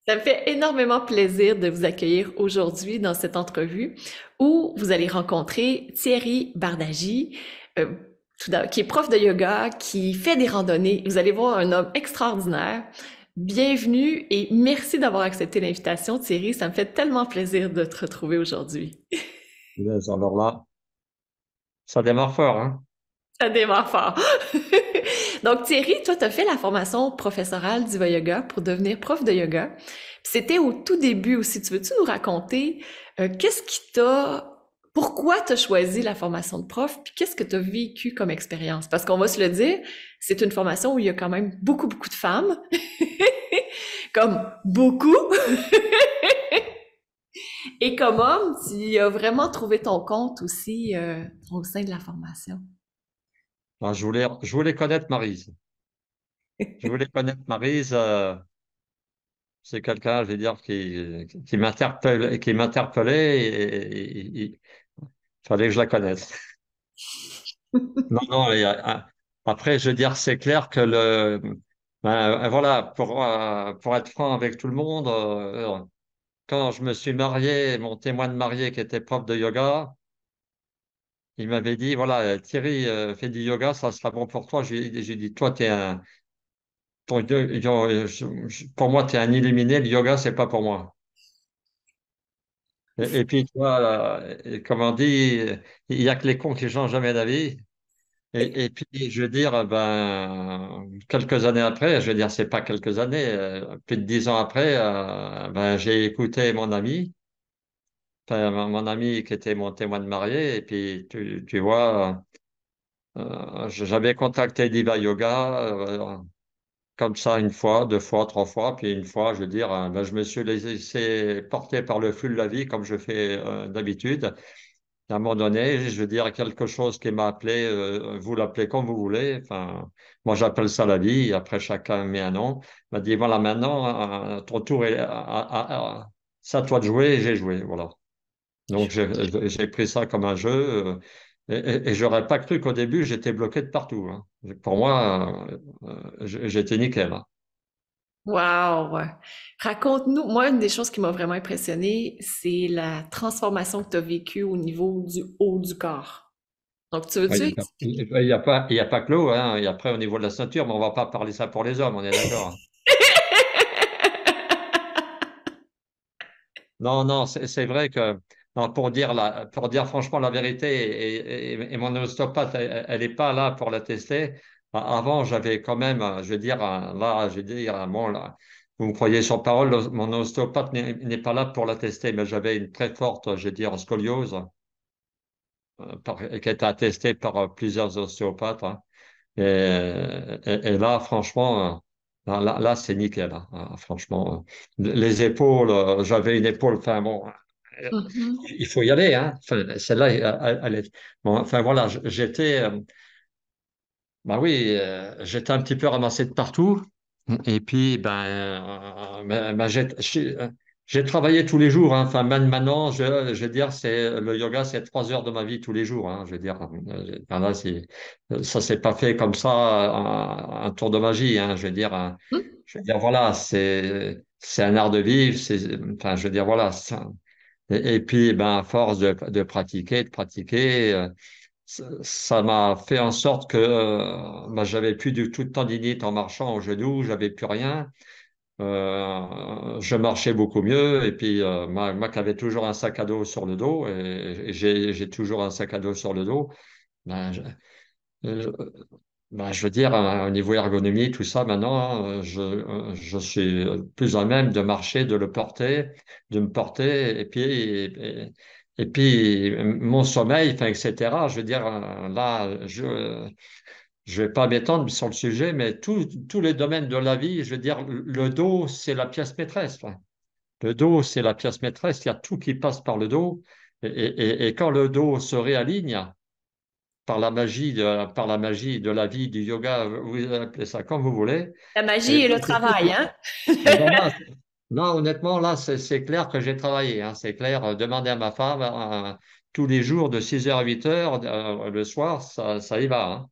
Ça me fait énormément plaisir de vous accueillir aujourd'hui dans cette entrevue où vous allez rencontrer Thierry Bardagy, euh, qui est prof de yoga, qui fait des randonnées. Vous allez voir un homme extraordinaire. Bienvenue et merci d'avoir accepté l'invitation, Thierry. Ça me fait tellement plaisir de te retrouver aujourd'hui. Alors là, ça démarre fort, hein. Ça démarre fort. Donc, Thierry, toi, tu as fait la formation professorale d'Iva Yoga pour devenir prof de yoga. Puis c'était au tout début aussi. Tu veux-tu nous raconter qu'est-ce qui t'a... Pourquoi tu as choisi la formation de prof? Puis qu'est-ce que tu as vécu comme expérience? Parce qu'on va se le dire, c'est une formation où il y a quand même beaucoup, beaucoup de femmes. Comme beaucoup. Et comme homme, tu as vraiment trouvé ton compte aussi au sein de la formation. Alors, je voulais connaître Maryse. Je voulais connaître Maryse. C'est quelqu'un, je vais dire, qui m'interpellait et il fallait que je la connaisse. Non, non, après, je veux dire, c'est clair que voilà, pour être franc avec tout le monde, quand je me suis marié, mon témoin de mariée qui était prof de yoga, il m'avait dit, voilà, Thierry, fais du yoga, ça sera bon pour toi. J'ai dit, toi, pour moi, tu es un illuminé, le yoga, c'est pas pour moi. Et puis, toi, comme on dit, il y a que les cons qui changent jamais d'avis. Et puis, je veux dire, ben, quelques années après, je veux dire, c'est pas quelques années, plus de 10 ans après, ben, j'ai écouté mon ami, enfin, mon ami qui était mon témoin de mariée, et puis, tu vois, j'avais contacté Diva Yoga, comme ça une fois, deux fois, trois fois, puis une fois, je veux dire, ben, je me suis laissé porter par le flux de la vie comme je fais d'habitude. À un moment donné, je veux dire, quelque chose qui m'a appelé, vous l'appelez comme vous voulez, enfin, moi j'appelle ça la vie, après chacun met un nom, m'a dit, voilà, maintenant, ton tour est, c'est à toi de jouer, et j'ai joué, voilà. Donc j'ai pris ça comme un jeu, et j'aurais pas cru qu'au début, j'étais bloqué de partout, hein. Pour moi, j'étais nickel, hein. Wow! Raconte-nous, moi, une des choses qui m'a vraiment impressionnée, c'est la transformation que tu as vécue au niveau du haut du corps. Donc, tu Ouais, veux-tu il y a pas que l'eau, hein. Et après, au niveau de la ceinture, mais on va pas parler ça pour les hommes, on est d'accord, hein. Non, non, c'est vrai que non, pour dire franchement la vérité, et mon ostéopathe, elle est pas là pour la tester. Avant, j'avais quand même, je veux dire, là, je veux dire, bon, là, vous me croyez sur parole, mon ostéopathe n'est pas là pour la tester, mais j'avais une très forte, je veux dire, scoliose, qui a été attestée par plusieurs ostéopathes, hein. Et là, franchement, là, c'est nickel, hein. Franchement, les épaules, j'avais une épaule, enfin bon, euh, Mhm. il faut y aller, hein. Enfin, celle-là, elle est. Bon, enfin voilà, j'étais, bah oui, j'étais un petit peu ramassé de partout. Et puis, j'ai travaillé tous les jours, hein. Enfin, même maintenant, je veux dire, le yoga, c'est 3 heures de ma vie tous les jours, hein. Je veux dire, enfin, là, ça s'est pas fait comme ça, un tour de magie, hein. Je veux dire, voilà, c'est un art de vivre. Enfin, je veux dire, voilà. Et puis, ben, à force de pratiquer, ça m'a fait en sorte que j'avais plus du tout de tendinite en marchant au genou, j'avais plus rien. Je marchais beaucoup mieux et puis moi qui avais toujours un sac à dos sur le dos et j'ai toujours un sac à dos sur le dos. Ben, je, je veux dire au niveau ergonomie tout ça maintenant je suis plus à même de marcher, de le porter, de me porter et puis mon sommeil, enfin etc. Je veux dire là je vais pas m'étendre sur le sujet, mais tous les domaines de la vie, je veux dire, le dos, c'est la pièce maîtresse, hein. Le dos, c'est la pièce maîtresse. Il y a tout qui passe par le dos. Et quand le dos se réaligne par la magie de la vie, du yoga, vous appelez ça comme vous voulez. La Et magie et ben, le travail, hein? là, honnêtement, là, c'est clair que j'ai travaillé, hein. C'est clair, demander à ma femme tous les jours de 6 heures à 8 heures le soir, ça y va, hein.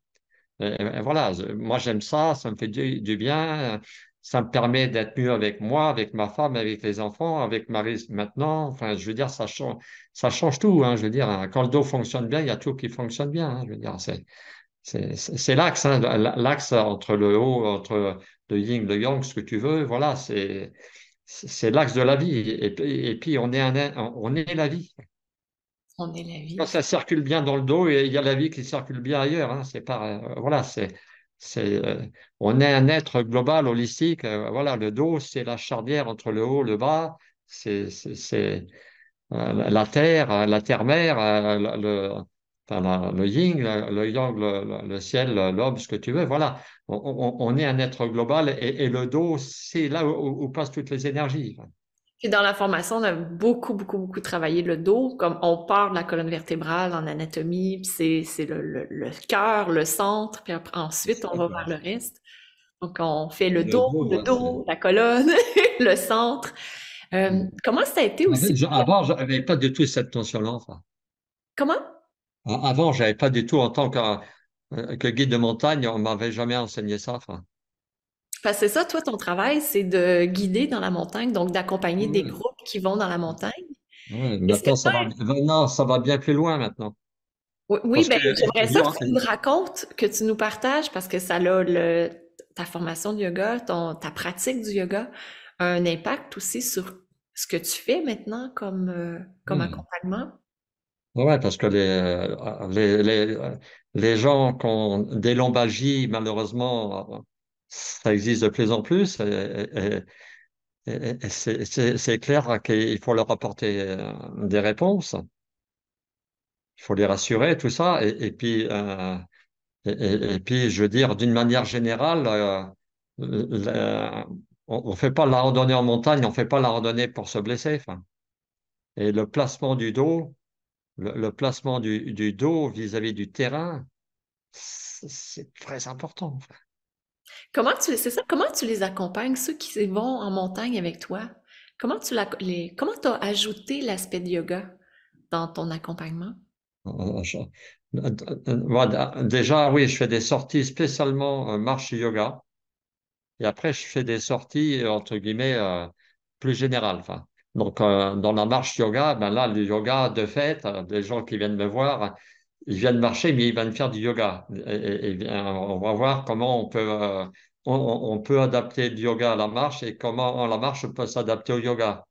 Et voilà, moi j'aime ça, ça me fait du bien. ça me permet d'être mieux avec moi, avec ma femme, avec les enfants, avec Marie maintenant. Enfin, je veux dire, ça change tout, hein, je veux dire, hein. Quand le dos fonctionne bien, il y a tout qui fonctionne bien, hein, je veux dire, c'est l'axe, hein, l'axe entre le haut, entre le yin, le yang, ce que tu veux, voilà, c'est l'axe de la vie. Et puis, on est la vie. On est la Quand vie. ça circule bien dans le dos, et il y a la vie qui circule bien ailleurs, hein. C'est pas, voilà, c'est, on est un être global, holistique. Voilà, le dos, c'est la charnière entre le haut, le bas. C'est la terre-mère, enfin, le yin, le yang, le ciel, l'homme, ce que tu veux. Voilà, on est un être global et le dos, c'est là où passent toutes les énergies. Puis dans la formation, on a beaucoup, beaucoup, beaucoup travaillé le dos, comme on part de la colonne vertébrale en anatomie, puis c'est le cœur, le centre, puis après, ensuite, on va vers le reste. Donc, on fait Le le dos, dos, la colonne, le centre. Comment ça a été en aussi? fait, avant, je n'avais pas du tout cette notion-là. Enfin. Comment? Avant, je n'avais pas du tout, en tant que guide de montagne, on m'avait jamais enseigné ça. Enfin. Parce que c'est ça, toi, ton travail, c'est de guider dans la montagne, donc d'accompagner des Ouais, groupes qui vont dans la montagne. ouais, Est-ce que maintenant, ça va bien plus loin maintenant. oui, oui, Parce ben, que, j'aimerais ça que tu nous racontes, que tu nous partages, parce que ça a ta formation de yoga, ta pratique du yoga, a un impact aussi sur ce que tu fais maintenant comme ouais, accompagnement. ouais, parce que les gens qui ont des lombalgies, malheureusement, ça existe de plus en plus. Et c'est clair qu'il faut leur apporter des réponses. Il faut les rassurer, tout ça. Et puis, je veux dire, d'une manière générale, on ne fait pas la randonnée en montagne, on ne fait pas la randonnée pour se blesser. Enfin. Et le placement du dos, le placement du dos vis-à-vis du terrain, c'est très important. C'est ça, comment tu les accompagnes, ceux qui vont en montagne avec toi? Comment t'as ajouté l'aspect de yoga dans ton accompagnement? Euh, je- Voilà, déjà, oui, je fais des sorties spécialement marche yoga. Et après, je fais des sorties, entre guillemets, plus générales. Enfin. Donc, dans la marche yoga, ben là, le yoga, de fait, des gens qui viennent me voir, ils viennent marcher, mais ils viennent faire du yoga. On va voir comment on peut adapter le yoga à la marche et comment la marche peut s'adapter au yoga.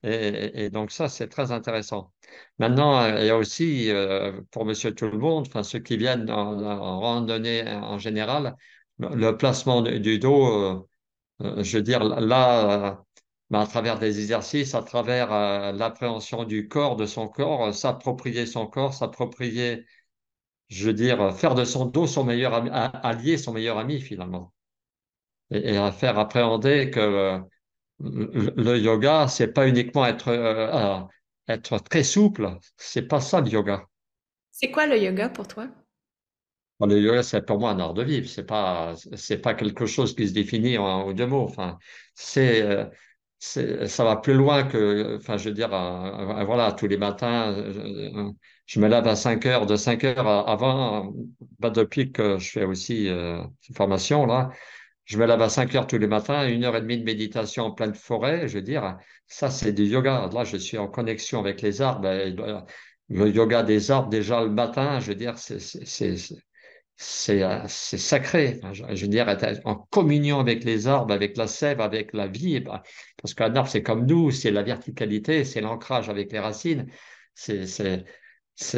Et donc, ça, c'est très intéressant. Maintenant, il y a aussi, pour monsieur tout le monde, enfin, ceux qui viennent en randonnée en général, le placement du dos. Je veux dire, là, ben, à travers des exercices, à travers l'appréhension du corps, de son corps, s'approprier son corps, s'approprier, je veux dire, faire de son dos son meilleur ami, allié, son meilleur ami finalement. Et à faire appréhender que le yoga, c'est pas uniquement être très souple, c'est pas ça le yoga. C'est quoi le yoga pour toi? Bon, le yoga, c'est pour moi un art de vivre. C'est pas quelque chose qui se définit en deux mots. Enfin, c'est, ça va plus loin que, enfin, je veux dire, voilà, tous les matins, je me lève à 5 heures, de 5 heures avant, bah, depuis que je fais aussi cette formation là, je me lève à 5 heures tous les matins, 1 heure et demie de méditation en pleine forêt. Je veux dire, ça, c'est du yoga. Là, je suis en connexion avec les arbres. Et le yoga des arbres, déjà le matin, je veux dire, c'est sacré. Enfin, je veux dire, être en communion avec les arbres, avec la sève, avec la vie. Et ben, parce qu'un arbre, c'est comme nous, c'est la verticalité, c'est l'ancrage avec les racines. C'est, c'est,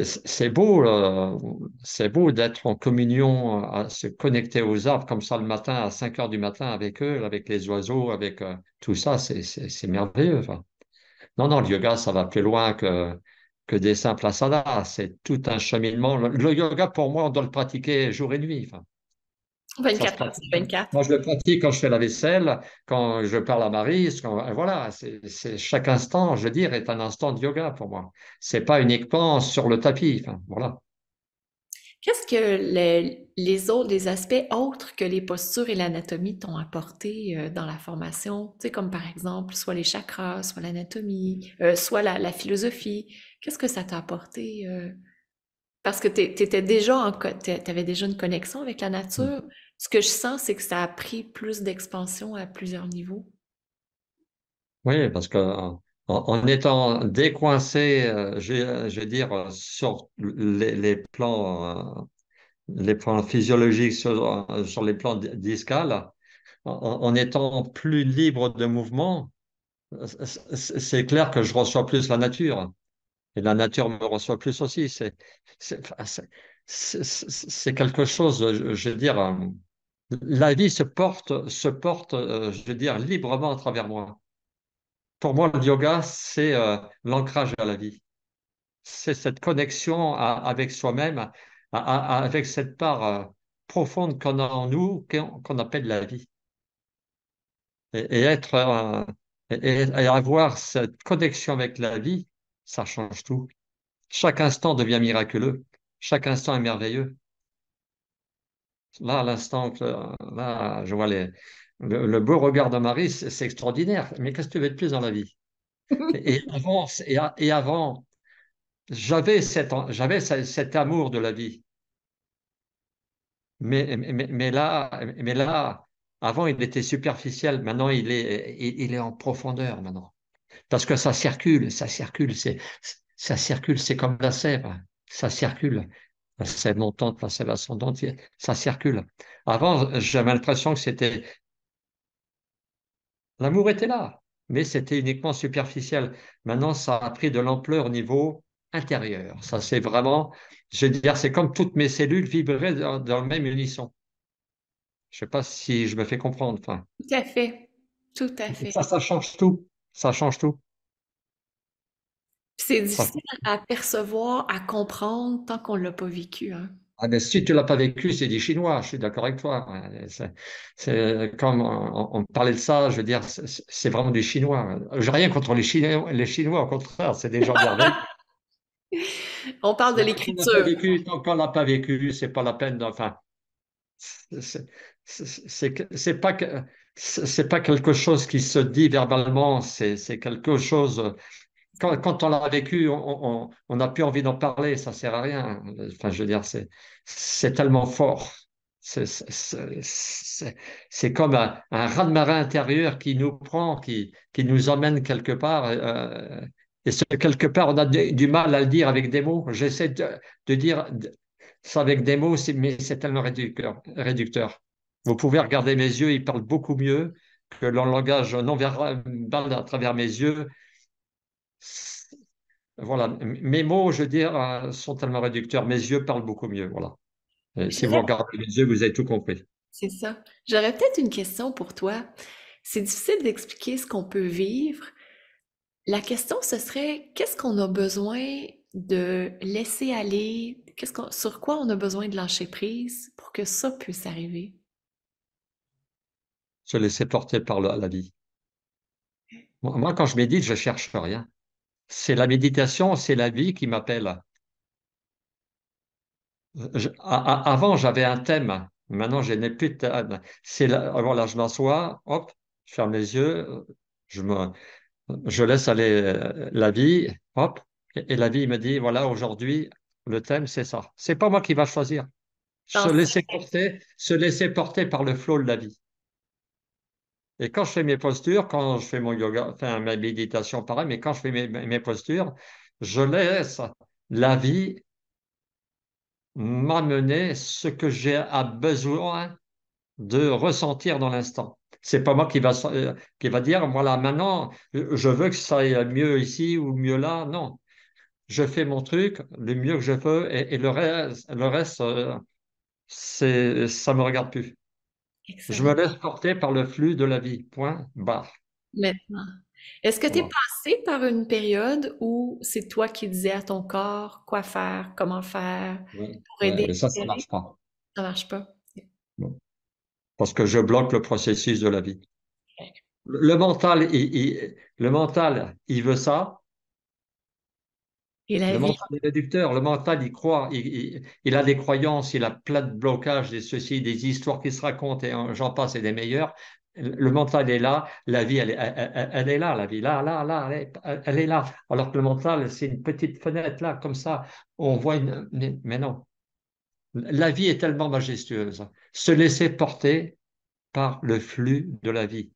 c'est beau, c'est beau d'être en communion, à se connecter aux arbres comme ça le matin, à 5 heures du matin avec eux, avec les oiseaux, avec tout ça. C'est merveilleux. Enfin. Non, non, le yoga, ça va plus loin que des simples asanas. C'est tout un cheminement. Le yoga, pour moi, on doit le pratiquer jour et nuit. Enfin, ça se 24 heures sur pratique. 24. Moi, je le pratique quand je fais la vaisselle, quand je parle à Marie. Voilà, chaque instant, je veux dire, est un instant de yoga pour moi. C'est pas uniquement sur le tapis. Enfin, voilà. Qu'est-ce que les aspects autres que les postures et l'anatomie t'ont apporté dans la formation? Tu sais, comme par exemple, soit les chakras, soit l'anatomie, soit la philosophie. Qu'est-ce que ça t'a apporté? Parce que t'avais déjà une connexion avec la nature. Ce que je sens, c'est que ça a pris plus d'expansion à plusieurs niveaux. Oui, parce que en étant décoincé, je vais dire, sur les plans physiologiques, sur les plans discales, en étant plus libre de mouvement, c'est clair que je reçois plus la nature. Et la nature me reçoit plus aussi. C'est, enfin, c'est quelque chose, je veux dire, la vie se porte, je veux dire, librement à travers moi. Pour moi, le yoga, c'est l'ancrage à la vie. C'est cette connexion avec soi-même, avec cette part profonde qu'on a en nous, qu'on appelle la vie. Et être, et avoir cette connexion avec la vie, ça change tout. Chaque instant devient miraculeux. Chaque instant est merveilleux. Là, à l'instant, là, je vois le beau regard de Marie, c'est extraordinaire. Mais qu'est-ce que tu veux de plus dans la vie? Et avant, j'avais cet amour de la vie. Mais là, avant, il était superficiel. Maintenant, il est en profondeur maintenant. Parce que ça circule, c'est comme la sève. Ça circule. La sève montante, la sève ascendante, ça circule. Avant, j'avais l'impression que l'amour était là, mais c'était uniquement superficiel. Maintenant, ça a pris de l'ampleur au niveau intérieur. Ça, c'est vraiment, je veux dire, c'est comme toutes mes cellules vibraient dans le même unisson. Je sais pas si je me fais comprendre. Enfin, Tout à fait. Tout à fait. ça change tout. Ça change tout. Puis c'est Ça- difficile à percevoir, à comprendre tant qu'on l'a pas vécu, hein. Ah, mais si tu l'as pas vécu, c'est des Chinois. Je suis d'accord avec toi. Ouais, comme on parlait de ça, je veux dire, c'est vraiment des Chinois. J'ai rien contre les Chinois, au contraire, c'est des gens merveilleux. On parle de Mais tant qu'on l'a pas l'écriture. vécu, tant qu'on l'a pas vécu, c'est pas la peine. Enfin, c'est c'est pas quelque chose qui se dit verbalement. C'est quelque chose. Quand on l'a vécu, on n'a plus envie d'en parler, ça sert à rien. Enfin, je veux dire, c'est tellement fort. C'est c'est comme un raz-de-marée intérieur qui nous prend, qui nous emmène quelque part. Et ce quelque part, on a du mal à le dire avec des mots. J'essaie de dire ça avec des mots, mais c'est tellement réducteur. Vous pouvez regarder mes yeux, ils parlent beaucoup mieux que le langage non verbal à travers mes yeux. Voilà, mes mots, je veux dire, sont tellement réducteurs. Mes yeux parlent beaucoup mieux. Voilà. Et si vous J'aurais- regardez les yeux, vous avez tout compris. C'est ça. J'aurais peut-être une question pour toi. C'est difficile d'expliquer ce qu'on peut vivre. La question, ce serait, qu'est-ce qu'on a besoin de laisser aller? Sur quoi on a besoin de lâcher prise pour que ça puisse arriver? Se laisser porter par la vie. Moi, quand je médite, je cherche rien. C'est la méditation, c'est la vie qui m'appelle. Avant, j'avais un thème. Maintenant, je n'ai plus de thème. Voilà, je m'assois, hop, je ferme les yeux, je me, je laisse aller la vie, hop, et la vie me dit, voilà, aujourd'hui, le thème, c'est ça. C'est pas moi qui va choisir. Dans- Se laisser porter par le flot de la vie. Et quand je fais mes postures, quand je fais mon yoga, enfin ma méditation, pareil, mais quand je fais mes postures, je laisse la vie m'amener ce que j'ai à besoin de ressentir dans l'instant. C'est pas moi qui va dire, voilà, maintenant, je veux que ça aille mieux ici ou mieux là. Non, je fais mon truc le mieux que je peux et le reste, ça me regarde plus. Je me Excellent. laisse porter par le flux de la vie. Point, barre. Maintenant, est-ce que tu es Voilà. passé par une période où c'est toi qui disais à ton corps quoi faire, comment faire Ouais, pour aider ouais, mais à ça libérer? marche pas. Ça marche pas. Non. Parce que je bloque le processus de la vie. Le mental, il veut ça. Et la Le vie, mental est réducteur. Le mental, il croit. Il a des croyances, il a plein de blocages, des ceci, des histoires qui se racontent, et j'en passe, et des meilleurs. Le mental est là. La vie, elle est là. La vie, là, là, là, elle est là. Alors que le mental, c'est une petite fenêtre, là, comme ça. On voit une. Mais non. La vie est tellement majestueuse. Se laisser porter par le flux de la vie.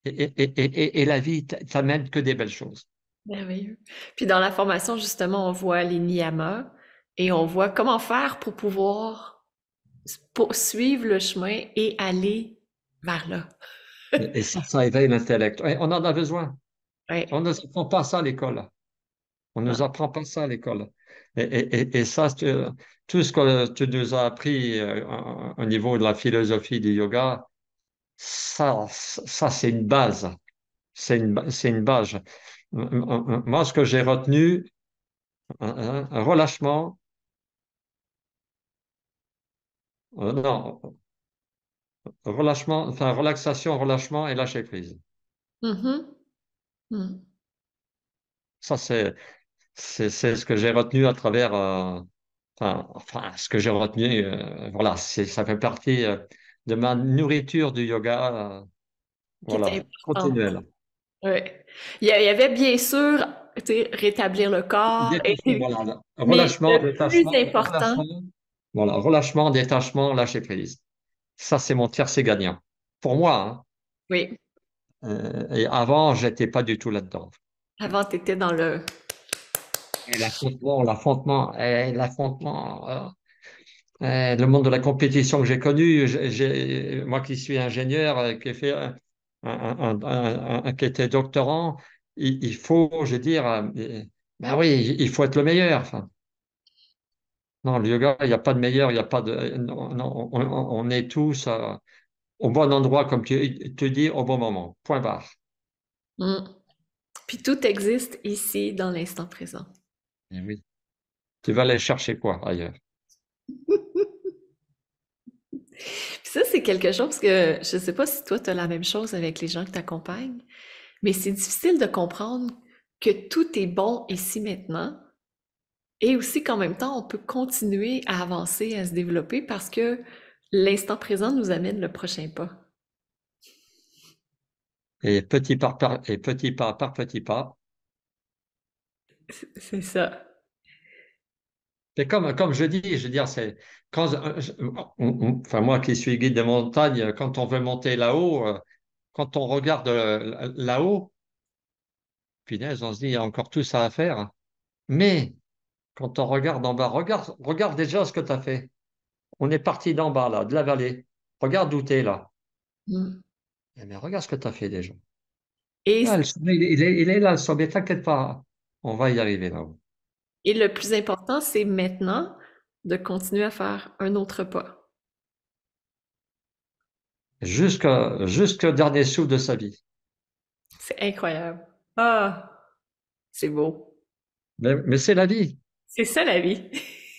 Et la vie t'amène que des belles choses. Merveilleux. Puis dans la formation, justement, on voit les niyamas et on voit comment faire pour pouvoir poursuivre le chemin et aller vers là. Et ça éveille l'intellect. Et on en a besoin. On Ouais. ne apprend pas ça à l'école. On ne nous Ah. apprend pas ça à l'école. Et ça, tout ce que tu nous as appris au niveau de la philosophie du yoga, ça c'est une base. C'est une base. Moi, ce que j'ai retenu, un relâchement, non, relâchement, enfin, relaxation, relâchement et lâcher prise. Mhm. Mm. Ça, c'est ce que j'ai retenu à travers, ce que j'ai retenu, voilà, ça fait partie de ma nourriture du yoga, Qui est voilà, importante. continuelle. Ouais. Il y avait bien sûr, tu sais, rétablir le corps, Détachement, voilà, mais relâchement, le plus détachement, important, relâchement, voilà, relâchement, détachement, lâcher prise. Ça, c'est mon tiercé gagnant. Pour moi, oui, hein. Et avant, j'étais pas du tout là-dedans. avant tu étais dans le... Et l'affrontement, le monde de la compétition que j'ai connu, moi qui suis ingénieur, qui ai fait qui était doctorant, il faut, je veux dire, ben oui, il faut être le meilleur. Enfin, non, le yoga, il n'y a pas de meilleur, il n'y a pas de, non, non, on est tous au bon endroit, comme tu te dis, au bon moment. Point barre. Mm. Puis tout existe ici, dans l'instant présent. Eh oui. Tu vas aller chercher quoi ailleurs? Puis ça, c'est quelque chose que je sais pas si toi, tu as la même chose avec les gens que tu accompagnes, mais c'est difficile de comprendre que tout est bon ici maintenant et aussi qu'en même temps, on peut continuer à avancer, à se développer parce que l'instant présent nous amène le prochain pas. Et petit pas par petit pas. C'est ça. C'est comme je dis, je veux dire, c'est quand, enfin moi qui suis guide de montagne, quand on veut monter là-haut, quand on regarde là-haut, punaise, on se dit, il y a encore tout ça à faire. Mais quand on regarde en bas, regarde déjà ce que tu as fait. On est parti d'en bas, là, de la vallée. Regarde où tu es là. Mm. Eh bien, regarde ce que tu as fait déjà. Et, Là, le sommet, il est là, le sommet, t'inquiète pas. On va y arriver là-haut. et le plus important, c'est maintenant de continuer à faire un autre pas. Jusqu'au dernier souffle de sa vie. C'est incroyable. Ah, c'est beau. Mais c'est la vie. C'est ça la vie.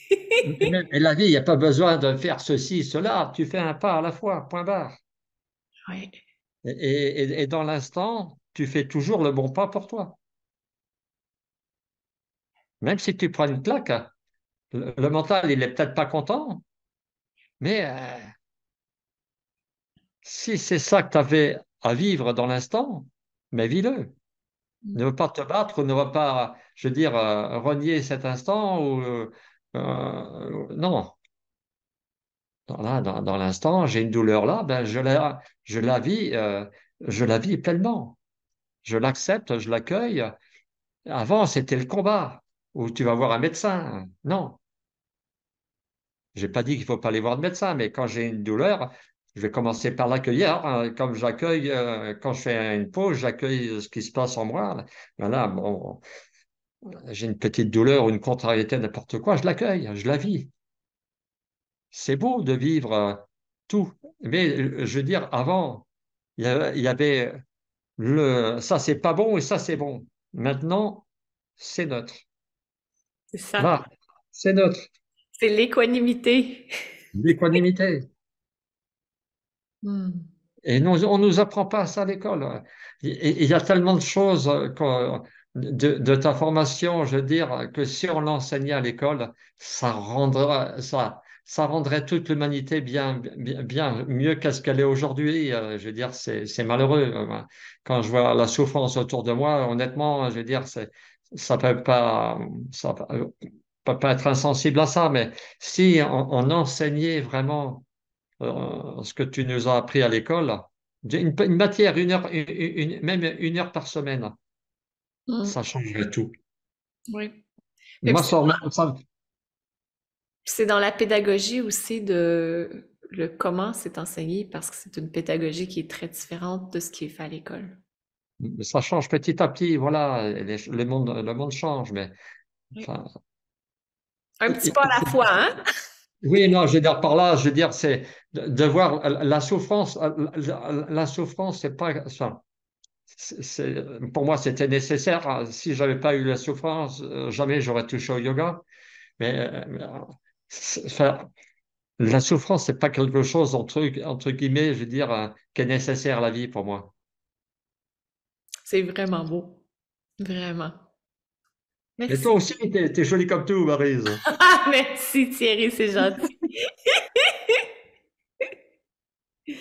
Et la vie, il n'y a pas besoin de faire ceci, cela. Tu fais un pas à la fois, point barre. Ouais. Et dans l'instant, tu fais toujours le bon pas pour toi. Même si tu prends une claque, le mental, il est peut-être pas content, mais si c'est ça que tu avais à vivre dans l'instant, mais vis-le. Ne va pas te battre, ou ne va pas, je veux dire, renier cet instant ou non. Dans l'instant, j'ai une douleur là, ben je la vis pleinement. Je l'accepte, je l'accueille. Avant, c'était le combat où tu vas voir un médecin. Non, j'ai pas dit qu'il faut pas aller voir de médecin, mais quand j'ai une douleur, je vais commencer par l'accueillir, hein. Comme j'accueille, quand je fais une pause, j'accueille ce qui se passe en moi. Voilà, bon, j'ai une petite douleur ou une contrariété, n'importe quoi, je l'accueille, je la vis. C'est beau de vivre tout. Mais je veux dire, avant, il y avait ça c'est pas bon et ça c'est bon. Maintenant, c'est neutre. C'est ça. Là, c'est neutre. C'est l'équanimité. L'équanimité. Hmm. Et on nous apprend pas ça à l'école. Il y a tellement de choses de ta formation, je veux dire, que si on l'enseignait à l'école, ça rendrait toute l'humanité bien mieux qu'est-ce qu'elle est aujourd'hui. Je veux dire, c'est malheureux. Quand je vois la souffrance autour de moi, honnêtement, je veux dire, ça peut pas, ça, peut pas être insensible à ça, mais si on enseignait vraiment ce que tu nous as appris à l'école, une matière, même 1 heure par semaine, Mm. ça changerait tout. Oui. Fait que Moi, c'est dans la pédagogie aussi de le comment c'est enseigné parce que c'est une pédagogie qui est très différente de ce qui est fait à l'école. ça change petit à petit, voilà, le monde change, mais Oui. enfin, Un petit pas à la fois, hein? oui, non, je veux dire par là, je veux dire, c'est de voir la souffrance, c'est pas ça. Pour moi, c'était nécessaire. Si j'avais pas eu la souffrance, jamais j'aurais touché au yoga. Mais enfin, la souffrance, c'est pas quelque chose entre guillemets, je veux dire, qui est nécessaire à la vie pour moi. C'est vraiment beau. Vraiment. Et toi Merci. aussi, t'es jolie comme tout, Maryse. Ah, merci Thierry, c'est gentil.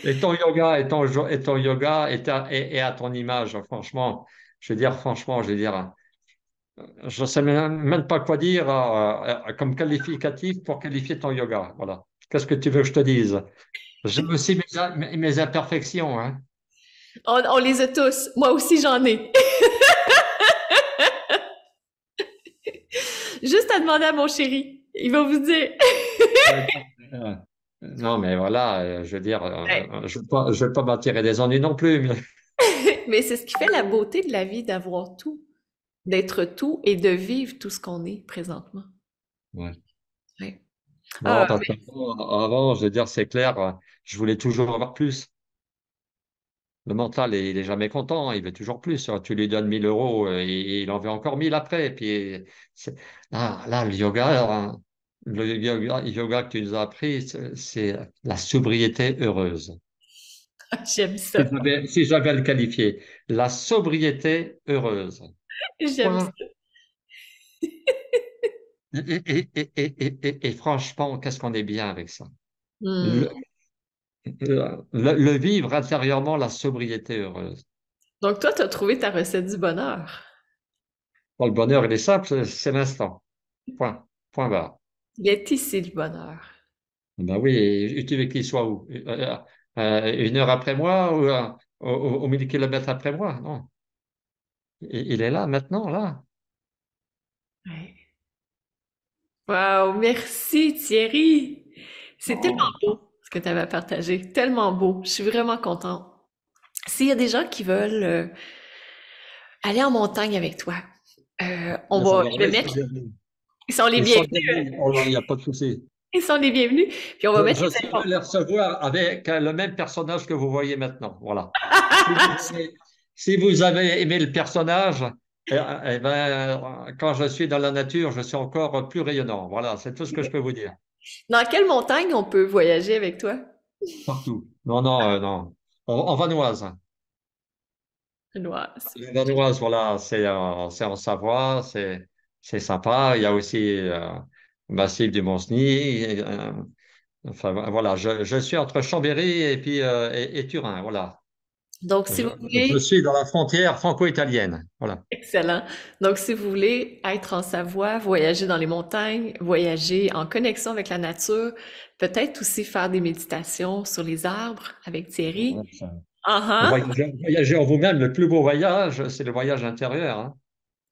Et ton yoga est à ton image, franchement. Je veux dire, je sais même pas quoi dire comme qualificatif pour qualifier ton yoga. Voilà. Qu'est-ce que tu veux que je te dise? J'ai aussi mes imperfections, hein. On les a tous. Moi aussi, j'en ai. Juste à demander à mon chéri. Il va vous dire. Euh, non, mais voilà, je veux dire, Ouais. je veux pas m'attirer des ennuis non plus. Mais, Mais c'est ce qui fait la beauté de la vie, d'avoir tout, d'être tout et de vivre tout ce qu'on est présentement. ouais. Ouais. Non, Ah, parce qu'avant, je veux dire, c'est clair, je voulais toujours avoir plus. Le mental, il est jamais content, il veut toujours plus. Tu lui donnes 1 000 euros et il en veut encore 1 000 après. Et puis, là, le yoga, le yoga que tu nous as appris, c'est la sobriété heureuse. j'aime ça. Si j'avais à le qualifier, la sobriété heureuse. J'aime Point. ça. Et franchement, qu'est-ce qu'on est bien avec ça? Hmm. Le, le vivre intérieurement, la sobriété heureuse. Donc toi, tu as trouvé ta recette du bonheur. Bon, le bonheur, il est simple, c'est l'instant. Point. Point barre. Il est ici le bonheur. Ben oui, et tu veux qu'il soit où? 1 heure après moi ou au 1 000 kilomètres après moi? Non. Il est là, maintenant, là. Ouais. Wow, merci Thierry. C'est tellement Oh. beau ce que tu avais partagé. Tellement beau. Je suis vraiment contente. S'il y a des gens qui veulent aller en montagne avec toi, Alors je là, vais ils sont mettre, bienvenus. ils sont les Ils sont bienvenus. bienvenus. Oh là, il n'y a pas de souci. Ils sont les bienvenus. Puis on va mettre Je les sais infos. les recevoir avec le même personnage que vous voyez maintenant. Voilà. Si vous avez, si vous avez aimé le personnage, ben, quand je suis dans la nature, je suis encore plus rayonnant. Voilà, c'est tout ce que je peux vous dire. Dans quelle montagne on peut voyager avec toi? Partout. Non, non, non. En Vanoise. Noise. En Vanoise, voilà, c'est en Savoie, c'est sympa. Il y a aussi le massif du Mont-Cenis. Enfin, voilà, je suis entre Chambéry et Turin. Voilà. Donc, si Je, vous je voulez, suis dans la frontière franco-italienne. Voilà. excellent. Donc, si vous voulez être en Savoie, voyager dans les montagnes, voyager en connexion avec la nature, peut-être aussi faire des méditations sur les arbres avec Ouais, Thierry. Ah, ah, voyager en vous-même, le plus beau voyage, c'est le voyage intérieur, hein.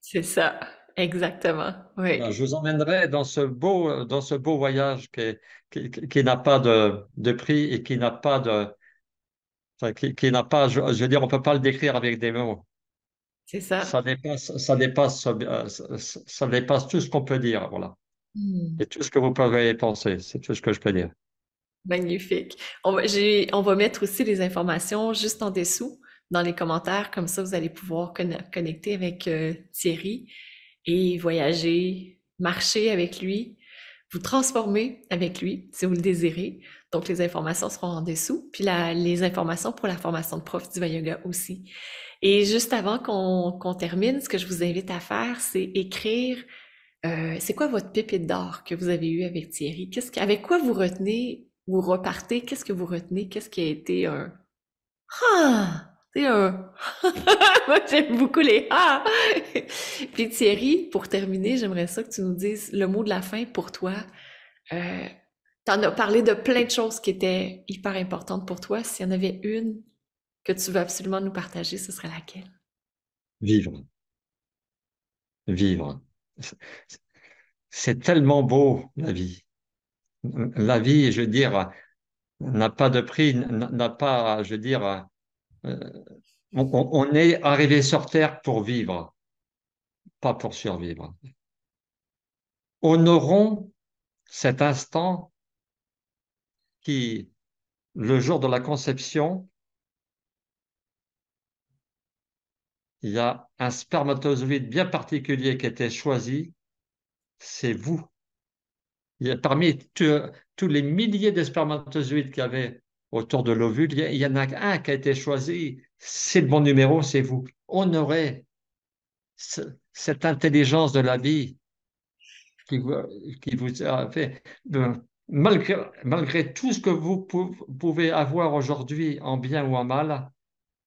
c'est ça. Exactement. Voilà, Oui. je vous emmènerai dans ce beau voyage qui n'a pas de prix et qui n'a pas enfin, qui n'a pas, je veux dire, on peut pas le décrire avec des mots. C'est ça. Ça dépasse tout ce qu'on peut dire, voilà. Hmm. Et tout ce que vous pouvez penser, c'est tout ce que je peux dire. Magnifique. On va mettre aussi les informations juste en dessous dans les commentaires, comme ça vous allez pouvoir connecter avec Thierry et voyager, marcher avec lui, vous transformer avec lui si vous le désirez. Donc les informations seront en dessous, puis les informations pour la formation de prof d'Iva Yoga aussi. Et juste avant qu'on termine, ce que je vous invite à faire, c'est écrire c'est quoi votre pépite d'or que vous avez eue avec Thierry? Avec quoi vous retenez, vous repartez? Qu'est-ce que vous retenez? Qu'est-ce qui a été un... Ah! Tu sais, moi, j'aime beaucoup les ah! Puis Thierry, pour terminer, j'aimerais ça que tu nous dises le mot de la fin pour toi. Euh, T'en as parlé de plein de choses qui étaient hyper importantes pour toi. S'il y en avait une que tu veux absolument nous partager, ce serait laquelle? Vivre, vivre. C'est tellement beau, la vie. La vie, je veux dire, n'a pas de prix, n'a pas, je veux dire, on est arrivé sur Terre pour vivre, pas pour survivre. Honorons cet instant qui, le jour de la conception, il y a un spermatozoïde bien particulier qui a été choisi, c'est vous. Il y a, parmi tous les milliers de spermatozoïdes qu'il y avait autour de l'ovule, il y en a un qui a été choisi, c'est le bon numéro, c'est vous. Honorez cette intelligence de la vie qui vous, qui vous a fait, malgré tout ce que vous pouvez avoir aujourd'hui en bien ou en mal,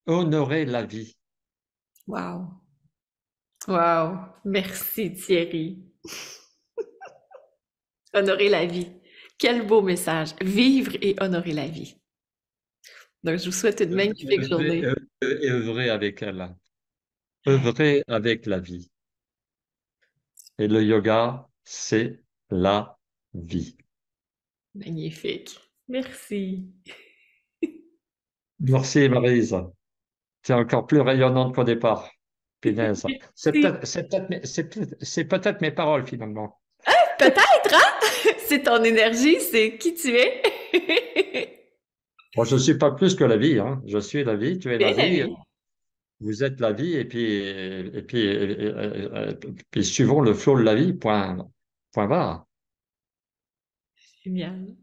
honorez la vie. Wow. Wow. Merci Thierry. Honorer la vie. Quel beau message. Vivre et honorer la vie. Donc, je vous souhaite une magnifique Œuvrez, journée. et œuvrez avec elle. Œuvrez avec la vie. Et le yoga, c'est la vie. Magnifique. Merci. Merci, Maryse. C'est encore plus rayonnante qu'au départ. Punaise. Merci. C'est peut-être mes paroles, finalement. Peut-être, hein? C'est ton énergie, c'est qui tu es. Moi, je ne suis pas plus que la vie, hein. Je suis la vie, tu es la C'est la vie, vie. vous êtes la vie, puis suivons le flot de la vie, point barre. Génial.